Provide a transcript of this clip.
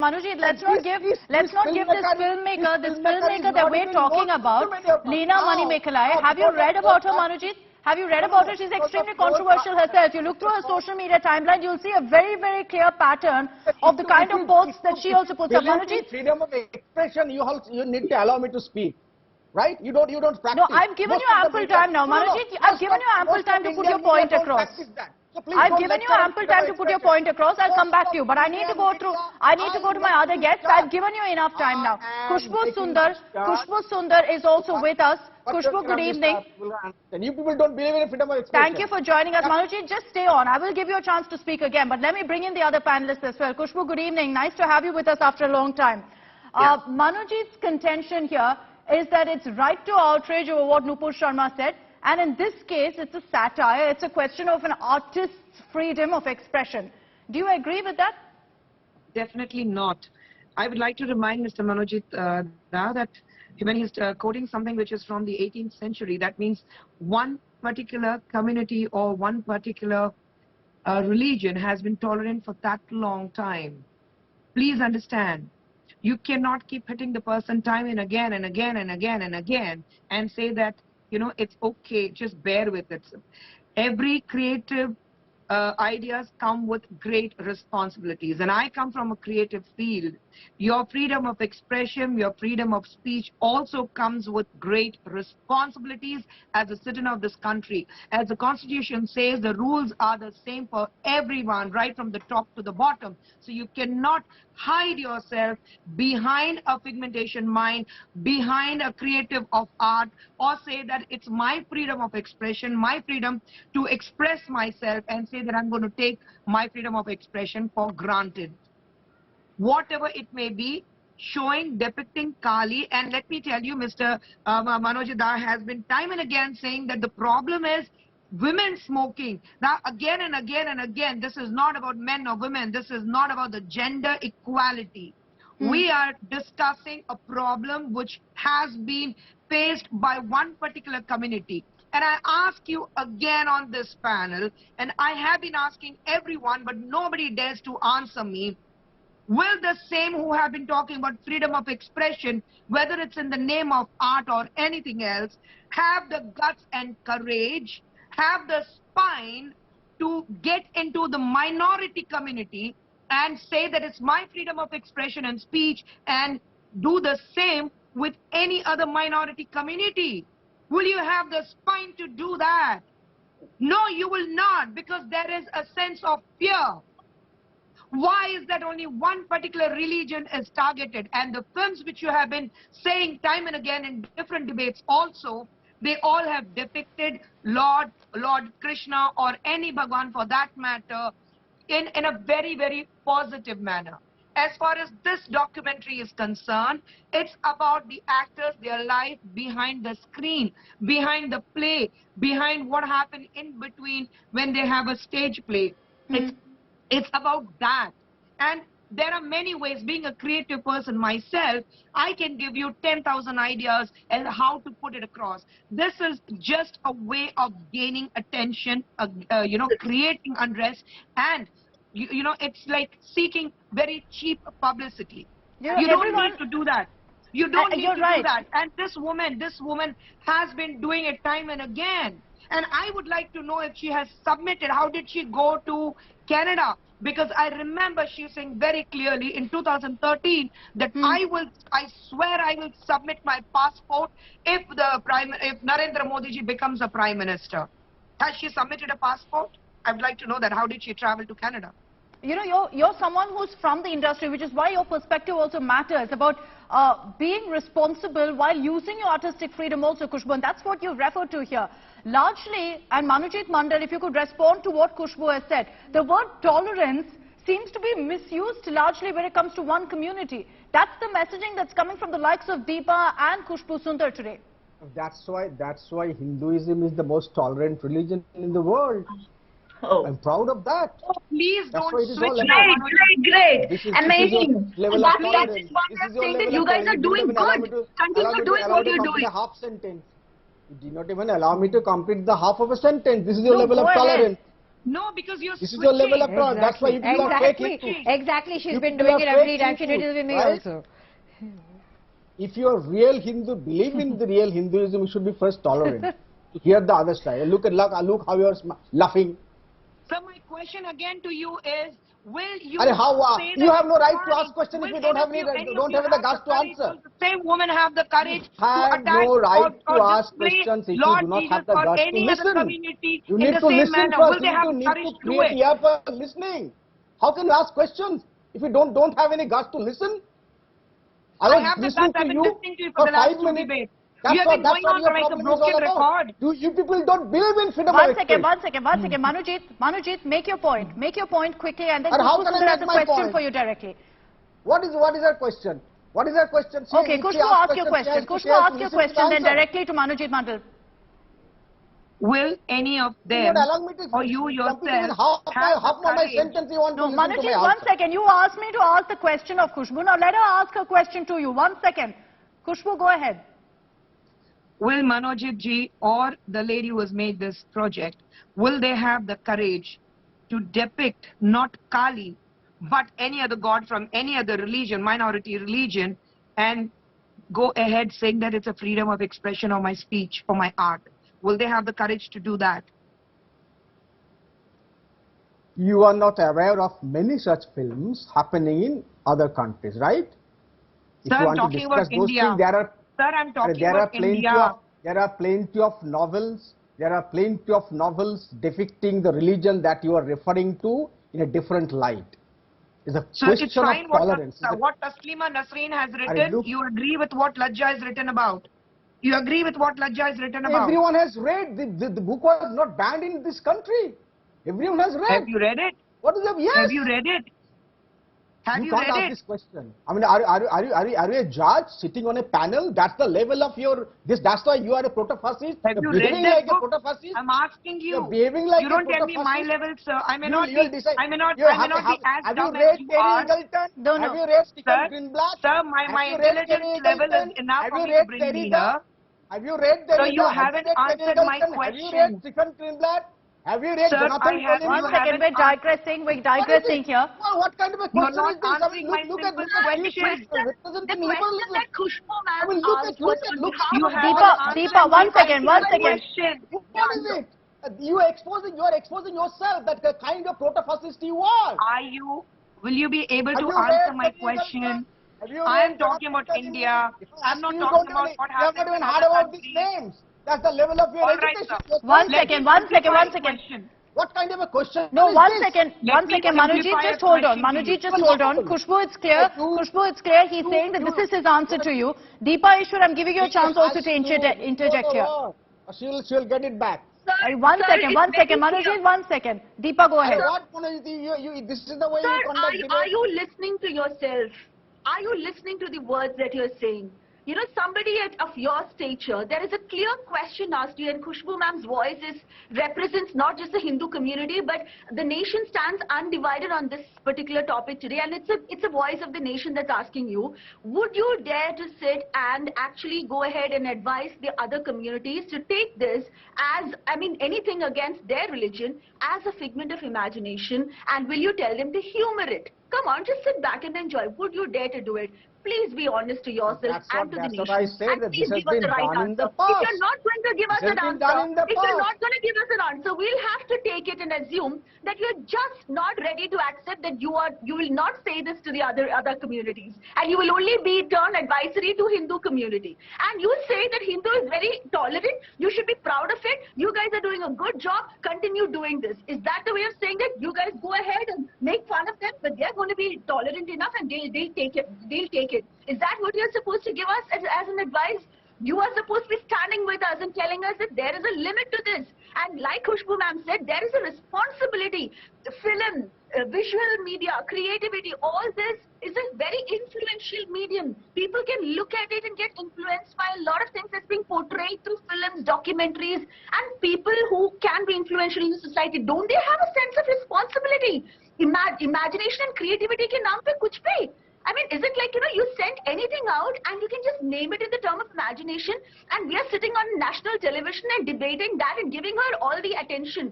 Manojit, let's not give this filmmaker that we're talking about, Leena Manimekhalai. Have you read about her, Manojit? Have you read about her? She's extremely controversial herself. You look through her social media timeline, you'll see a very, very clear pattern of the kind of posts that she also puts up. Manojit, freedom of expression, you need to allow me to speak. Right? You don't practice. No, I've given you ample time now, Manojit. I've given you ample time to put your point across. So I've given you ample time to put your point across. I'll come back to you, but I need to go to my other guests. I've given you enough time now. Khushbu Sundar is also with us. Khushbu, good evening. You people don't believe in freedom of expression. Thank you for joining us. Manojit, just stay on. I will give you a chance to speak again, but let me bring in the other panelists as well. Khushbu, good evening. Nice to have you with us after a long time. Manojit's contention here is that it's right to outrage over what Nupur Sharma said. And in this case, it's a satire. It's a question of an artist's freedom of expression. Do you agree with that? Definitely not. I would like to remind Mr. Manojit that when he's quoting something which is from the 18th century, that means one particular community or one particular religion has been tolerant for that long time. Please understand. You cannot keep hitting the person time and again and again and again and again and say that, you know, it's okay, just bear with it. Every creative ideas come with great responsibilities. And I come from a creative field. Your freedom of expression, your freedom of speech also comes with great responsibilities as a citizen of this country. As the Constitution says, the rules are the same for everyone, right from the top to the bottom. So you cannot hide yourself behind a pigmentation mind, behind a creative of art, or say that it's my freedom of expression, my freedom to express myself, and say that I'm going to take my freedom of expression for granted. Whatever it may be, showing, depicting Kaali, and let me tell you, Mr. Manojit has been time and again saying that the problem is women smoking. Now, again and again and again, this is not about men or women. This is not about the gender equality. We are discussing a problem which has been faced by one particular community. And I ask you again on this panel, and I have been asking everyone, but nobody dares to answer me. Will the same who have been talking about freedom of expression, whether it's in the name of art or anything else, have the guts and courage, have the spine to get into the minority community and say that it's my freedom of expression and speech, and do the same with any other minority community? Will you have the spine to do that? No, you will not, because there is a sense of fear. Why is that only one particular religion is targeted? And the films which you have been saying time and again in different debates also, they all have depicted Lord Krishna or any Bhagwan for that matter in a very, very positive manner. As far as this documentary is concerned, it's about the actors, their life behind the screen, behind the play, behind what happened in between when they have a stage play. It's about that. And there are many ways. Being a creative person myself, I can give you 10,000 ideas and how to put it across. This is just a way of gaining attention, creating unrest, and you know, it's like seeking very cheap publicity. You don't need to do that. You don't need to do that. And this woman has been doing it time and again. And I would like to know if she has submitted, how did she go to Canada? Because I remember she saying very clearly in 2013 that I swear I will submit my passport if Narendra Modi ji becomes a prime minister. Has she submitted a passport? I would like to know that. How did she travel to Canada? You know, you're someone who's from the industry, which is why your perspective also matters about being responsible while using your artistic freedom also, Khushbu, and that's what you've referred to here. Largely, and Manojit Mandal, if you could respond to what Khushbu has said, the word tolerance seems to be misused largely when it comes to one community. That's the messaging that's coming from the likes of Deepa and Khushbu Sundar today. That's why Hinduism is the most tolerant religion in the world. Oh. I'm proud of that. Oh, please don't switch. Great. Amazing. That's saying that you guys are doing good. Continue doing what you're doing. A half sentence. You did not even allow me to complete the half of a sentence. This is your level of tolerance. No, because you're This is your level of tolerance. That's why you are fake Hindu. Exactly. She's been doing it every time. She did it with me also. If you are real Hindu, believe in the real Hinduism, you should be first tolerant. Hear the other side. Look how you are laughing. So my question again to you is, will you say you have no right to ask questions if you don't have the guts to answer. The same woman have the courage to attack no right to ask questions if you do not have the guts to listen. You need to listen first. You need to create ear for listening. How can you ask questions if you don't have any guts to listen? I have listening to you for 5 minutes. You have been going on like a broken record. You people don't believe in freedom of expression. One second. Manojit, make your point. Make your point quickly, and then Khushbu Sundar has a question for you directly. What is our question? What is our question? Okay, Khushbu, ask your question. Khushbu, ask your question, then directly to Manojit Mandal. Will any of them or you yourself half of my sentence you want to listen Manojit, to my one answer. second. You asked me to ask the question of Khushbu. Now let her ask her question to you. 1 second. Khushbu, go ahead. Will Manojit ji or the lady who has made this project, will they have the courage to depict not Kali, but any other god from any other religion, minority religion, and go ahead saying that it's a freedom of expression of my speech or my art? Will they have the courage to do that? You are not aware of many such films happening in other countries, right? Sir, I'm talking about India. Sir, I'm talking about India. There are plenty of novels. There are plenty of novels depicting the religion that you are referring to in a different light. It's a question of tolerance. What Taslima Nasreen has written, you agree with what Lajja has written about? You agree with what Lajja has written about? Everyone has read. The book was not banned in this country. Everyone has read. Have you read it? What is the yes? Have you read it? Have you read it? You can't ask this question. I mean, are you a judge sitting on a panel? That's the level of your this. That's why you are a proto-fascist. Have you read like a proto-fascist? I'm asking you. You're behaving like you don't tell me my level, sir. I may not be as dumb as you are. Have you read Stephen Greenblatt? Sir, my intelligence level is enough for me to bring me here. Have you read Derrida? So you haven't answered my question. Have you read Stephen Greenblatt? Have you read Jonathan Collins? 1 second, we're digressing here. Well, what kind of a question is this? I mean, look at the question that Khushbu ma'am asked. Deepa, 1 second. What is it? You are exposing yourself that the kind of proto-fascist you are. Will you be able to answer my question? I am talking about India. I'm not talking about what happens. You have not even heard about these names. That's the level of your education. One second. What kind of a question? No, one second, Manojit, just hold on. Khushbu, it's clear. He's saying that this is his answer to you. Deepa Easwar, I'm giving you a chance also to interject here. She'll get it back. One second, Manojit, 1 second. Deepa, go ahead. This is the way you conduct debate. Are you listening to yourself? Are you listening to the words that you're saying? You know, somebody of your stature, there is a clear question asked to you, and Khushbu ma'am's voice represents not just the Hindu community, but the nation stands undivided on this particular topic today, and it's a voice of the nation that's asking you, would you dare to sit and actually go ahead and advise the other communities to take this as, I mean, anything against their religion as a figment of imagination, and will you tell them to humor it? Come on, just sit back and enjoy. Would you dare to do it? Please be honest to yourself and to the nation. That's what I said, that this has been done in the past. If you're not going to give us an answer, we'll have to take it and assume that you're just not ready to accept that you will not say this to the other communities, and you will only be turned advisory to Hindu community. And you say that Hindu is very tolerant. You should be proud of it. You guys are doing a good job. Continue doing this. Is that the way of saying that? You guys go ahead and make fun of them, but they're going to be tolerant enough and they'll take it. Is that what you're supposed to give us as an advice? You are supposed to be standing with us and telling us that there is a limit to this. And like Khushbu ma'am said, there is a responsibility. Film, visual media, creativity, all this is a very influential medium. People can look at it and get influenced by a lot of things that's being portrayed through films, documentaries, and people who can be influential in the society. Don't they have a sense of responsibility? Imagination and creativity ke naam pe kuch bhi. I mean, is it like, you know, you send anything out and you can just name it in the term of imagination, and we are sitting on national television and debating that and giving her all the attention?